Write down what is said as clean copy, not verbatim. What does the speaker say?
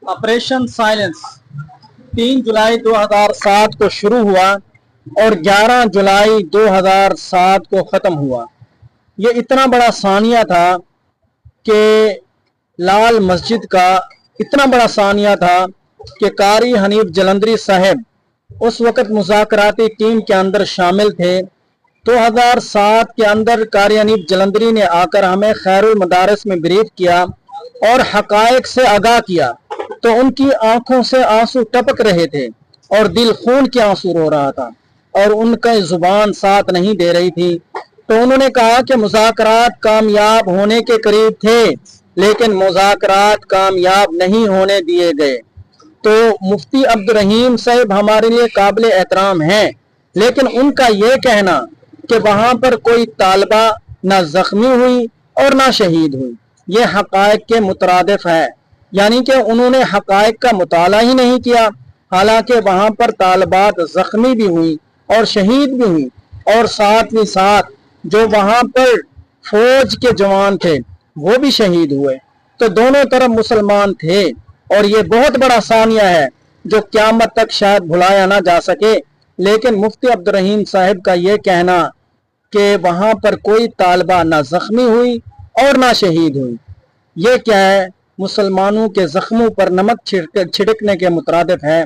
Operation silence 3 जुलाई 2007 को शुरू हुआ और 11 जुलाई 2007 को ख़त्म हुआ। ये इतना बड़ा सानिया था कि लाल मस्जिद का इतना बड़ा सानिया था कि कारी हनीफ जलंधरी साहब उस वक़्त मुज़ाकराती टीम के अंदर शामिल थे। 2007 के अंदर कारी हनीफ जलंधरी ने आकर हमें खैरुल मदारिस में ब्रीफ किया और हकायक से आगाह किया, तो उनकी आंखों से आंसू टपक रहे थे और दिल खून के आंसू रो रहा था और उनका जुबान साथ नहीं दे रही थी। तो उन्होंने कहा कि मुज़ाकरात कामयाब होने के करीब थे, लेकिन मुज़ाकरात कामयाब नहीं होने दिए गए। तो मुफ्ती अब्दुल रहीम साहब हमारे लिए काबिल एहतराम हैं, लेकिन उनका ये कहना कि वहाँ पर कोई तालिबा ना जख्मी हुई और ना शहीद हुई, ये हकायक के मुतरादिफ है। यानी कि उन्होंने हकायक का मुताला ही नहीं किया, हालांकि वहाँ पर तालिबात जख्मी भी हुई और शहीद भी हुई, और साथ ही साथ जो वहाँ पर फौज के जवान थे वो भी शहीद हुए। तो दोनों तरफ मुसलमान थे और ये बहुत बड़ा सानिया है जो क़यामत तक शायद भुलाया ना जा सके। लेकिन मुफ्ती अब्दुल रहीम साहब का ये कहना कि वहाँ पर कोई तालिबा ना जख्मी हुई और ना शहीद हुई, ये क्या है? मुसलमानों के जख्मों पर नमक छिड़कने के मुतरादिफ है।